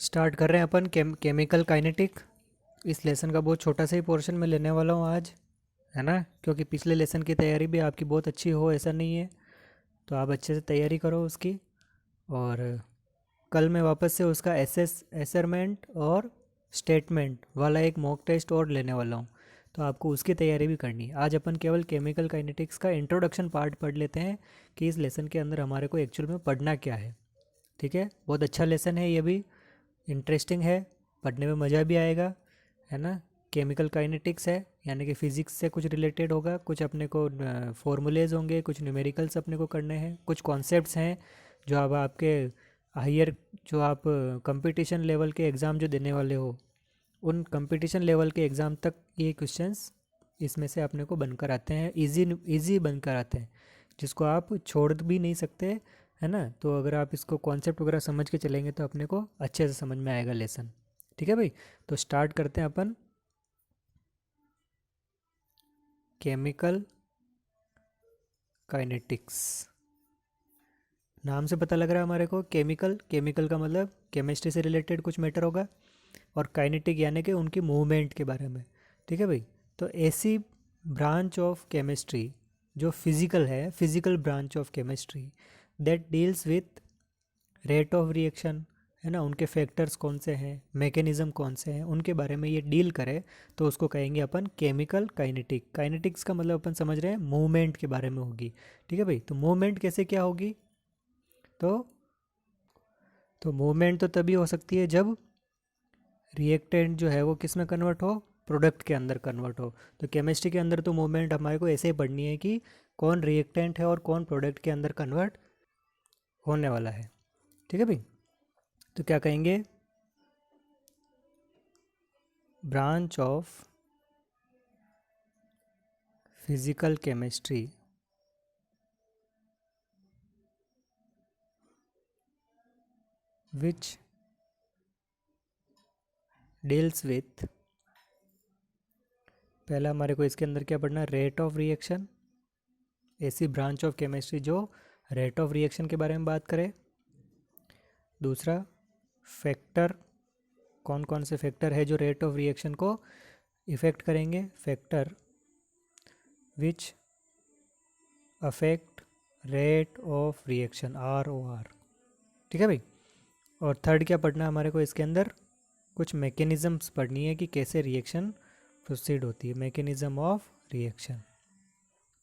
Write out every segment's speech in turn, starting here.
Start कर रहे हैं अपन केमिकल काइनेटिक। इस लेसन का बहुत छोटा सा ही पोर्शन में लेने वाला हूँ आज, है ना। क्योंकि पिछले लेसन की तैयारी भी आपकी बहुत अच्छी हो ऐसा नहीं है, तो आप अच्छे से तैयारी करो उसकी। और कल मैं वापस से उसका एसेसमेंट और स्टेटमेंट वाला एक मॉक टेस्ट और लेने वाला हूँ, तो आपको उसकी तैयारी भी करनी है। आज अपन केवल केमिकल काइनेटिक्स का इंट्रोडक्शन पार्ट पढ़ लेते हैं कि इस लेसन के अंदर हमारे को एक्चुअल में पढ़ना क्या है। ठीक है, बहुत अच्छा लेसन है, ये भी इंटरेस्टिंग है, पढ़ने में मज़ा भी आएगा, है ना। केमिकल काइनेटिक्स है, यानी कि फिज़िक्स से कुछ रिलेटेड होगा, कुछ अपने को फॉर्मूलेज होंगे, कुछ न्यूमेरिकल्स अपने को करने हैं, कुछ कॉन्सेप्ट्स हैं जो अब आपके हायर, जो आप कंपटीशन लेवल के एग्ज़ाम जो देने वाले हो, उन कंपटीशन लेवल के एग्ज़ाम तक ये क्वेश्चंस इसमें से अपने को बनकर आते हैं, इजी इजी बनकर आते हैं, जिसको आप छोड़ भी नहीं सकते, है ना। तो अगर आप इसको कॉन्सेप्ट वगैरह समझ के चलेंगे तो अपने को अच्छे से समझ में आएगा लेसन। ठीक है भाई, तो स्टार्ट करते हैं अपन। केमिकल काइनेटिक्स, नाम से पता लग रहा है हमारे को। केमिकल, केमिकल का मतलब केमिस्ट्री से रिलेटेड कुछ मैटर होगा, और काइनेटिक यानी कि उनकी मूवमेंट के बारे में। ठीक है भाई, तो ऐसी ब्रांच ऑफ केमिस्ट्री जो फिजिकल है, physical branch of chemistry that deals with rate of reaction, है ना, उनके फैक्टर्स कौन से हैं, मैकेनिज्म कौन से हैं, उनके बारे में ये डील करे, तो उसको कहेंगे अपन केमिकल काइनेटिक। काइनेटिक्स का मतलब अपन समझ रहे हैं मूवमेंट के बारे में होगी। ठीक है भाई, तो मूवमेंट कैसे क्या होगी, तो मूवमेंट तो तभी हो सकती है जब रिएक्टेंट जो है वो किस में कन्वर्ट हो, प्रोडक्ट के अंदर कन्वर्ट हो। तो केमिस्ट्री के अंदर तो मूवमेंट हमारे को ऐसे ही पढ़नी है कि कौन रिएक्टेंट है और कौन प्रोडक्ट के अंदर कन्वर्ट होने वाला है। ठीक है भाई, तो क्या कहेंगे, branch of physical chemistry which deals with, पहला हमारे को इसके अंदर क्या पढ़ना, रेट ऑफ रिएक्शन। ऐसी ब्रांच ऑफ केमिस्ट्री जो रेट ऑफ रिएक्शन के बारे में बात करे। दूसरा, फैक्टर, कौन कौन से फैक्टर है जो रेट ऑफ रिएक्शन को इफ़ेक्ट करेंगे, factor which affect rate of reaction, ROR। ठीक है भाई, और थर्ड क्या पढ़ना है हमारे को इसके अंदर, कुछ मैकेनिज़म्स पढ़नी है कि कैसे रिएक्शन प्रोसीड होती है, मैकेनिज़्म ऑफ रिएक्शन।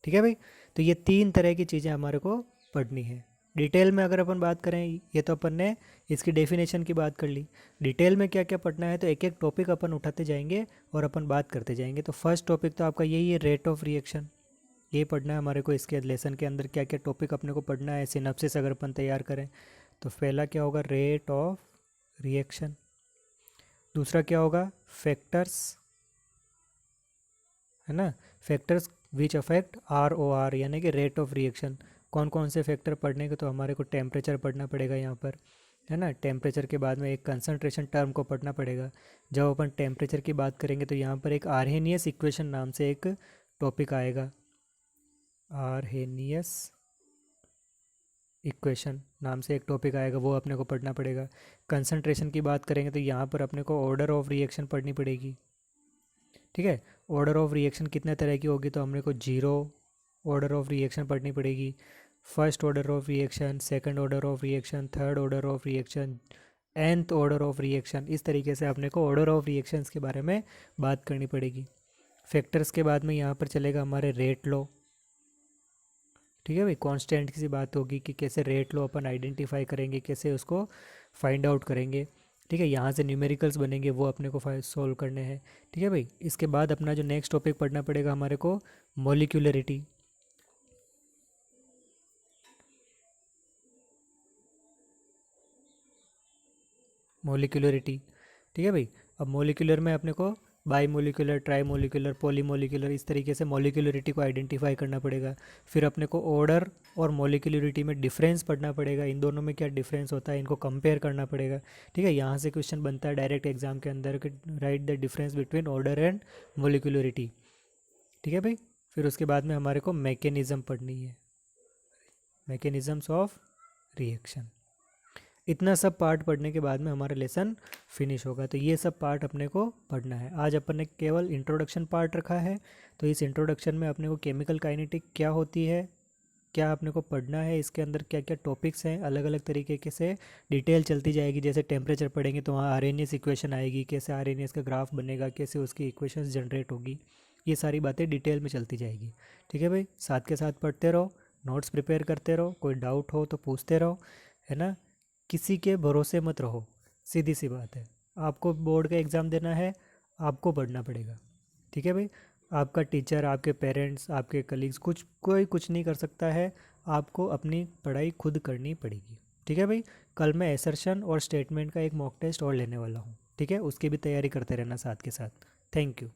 ठीक है भाई, तो ये तीन तरह की चीज़ें हमारे को पढ़नी है। डिटेल में अगर अपन बात करें, ये तो अपन ने इसकी डेफिनेशन की बात कर ली, डिटेल में क्या क्या पढ़ना है तो एक एक टॉपिक अपन उठाते जाएंगे और अपन बात करते जाएंगे। तो फर्स्ट टॉपिक तो आपका यही है, रेट ऑफ रिएक्शन। ये पढ़ना है हमारे को, इसके लेसन के अंदर क्या क्या टॉपिक अपने को पढ़ना है, सिनॉप्सिस अगर अपन तैयार करें तो पहला क्या होगा, रेट ऑफ रिएक्शन। दूसरा क्या होगा, फैक्टर्स, है ना, फैक्टर्स विच अफेक्ट ROR यानी कि रेट ऑफ रिएक्शन। कौन कौन से फैक्टर पढ़ने के, तो हमारे को टेम्परेचर पढ़ना पड़ेगा यहाँ पर, है ना। टेम्परेचर के बाद में एक कंसंट्रेशन टर्म को पढ़ना पड़ेगा। जब अपन टेम्परेचर की बात करेंगे तो यहाँ पर एक आर्हेनियस इक्वेशन नाम से एक टॉपिक आएगा, आर्हेनियस इक्वेशन नाम से एक टॉपिक आएगा, वो अपने को पढ़ना पड़ेगा। कंसंट्रेशन की बात करेंगे तो यहाँ पर अपने को ऑर्डर ऑफ रिएक्शन पढ़नी पड़ेगी। ठीक है, ऑर्डर ऑफ रिएक्शन कितने तरह की होगी, तो हमने को जीरो ऑर्डर ऑफ रिएक्शन पढ़नी पड़ेगी, first order of reaction, second order of reaction, third order of reaction, nth order of reaction. इस तरीके से अपने को ऑर्डर ऑफ रिएक्शंस के बारे में बात करनी पड़ेगी। फैक्टर्स के बाद में यहाँ पर चलेगा हमारे रेट लो। ठीक है भाई, कांस्टेंट की सी बात होगी कि कैसे रेट लो अपन आइडेंटिफाई करेंगे, कैसे उसको फाइंड आउट करेंगे। ठीक है, यहाँ से न्यूमेरिकल्स बनेंगे, वो अपने को सोल्व करने हैं। ठीक है भाई, इसके बाद अपना जो नेक्स्ट टॉपिक पढ़ना पड़ेगा हमारे को, मोलिकुलरिटी। मोलिकुलरिटी, ठीक है भाई। अब मोलिकुलर में अपने को by molecular, try molecular, poly molecular, इस तरीके से मोलिकुलरिटी को आइडेंटिफाई करना पड़ेगा। फिर अपने को ऑर्डर और मोलिकुलरिटी में डिफरेंस पढ़ना पड़ेगा, इन दोनों में क्या डिफरेंस होता है, इनको कंपेयर करना पड़ेगा। ठीक है, यहाँ से क्वेश्चन बनता है डायरेक्ट एग्जाम के अंदर कि right the difference between order and molecularity. ठीक है भाई, फिर उसके बाद में हमारे को मैकेनिज़्म पढ़नी है, मैकेनिज़म्स ऑफ रिएक्शन। इतना सब पार्ट पढ़ने के बाद में हमारा लेसन फिनिश होगा। तो ये सब पार्ट अपने को पढ़ना है। आज अपन ने केवल इंट्रोडक्शन पार्ट रखा है। तो इस इंट्रोडक्शन में अपने को केमिकल काइनेटिक क्या होती है, क्या अपने को पढ़ना है, इसके अंदर क्या क्या टॉपिक्स हैं, अलग अलग तरीके के से डिटेल चलती जाएगी। जैसे टेम्परेचर पढ़ेंगे तो वहाँ आरएनएस इक्वेशन आएगी, कैसे आरएनएस का ग्राफ बनेगा, कैसे उसकी इक्वेशंस जनरेट होगी, ये सारी बातें डिटेल में चलती जाएगी। ठीक है भाई, साथ के साथ पढ़ते रहो, नोट्स प्रिपेयर करते रहो, कोई डाउट हो तो पूछते रहो, है ना। किसी के भरोसे मत रहो, सीधी सी बात है। आपको बोर्ड का एग्ज़ाम देना है, आपको पढ़ना पड़ेगा। ठीक है भाई, आपका टीचर, आपके पेरेंट्स, आपके कलीग्स कोई कुछ नहीं कर सकता है। आपको अपनी पढ़ाई खुद करनी पड़ेगी। ठीक है भाई, कल मैं एसर्शन और स्टेटमेंट का एक मॉक टेस्ट और लेने वाला हूँ। ठीक है, उसकी भी तैयारी करते रहना साथ के साथ। Thank you.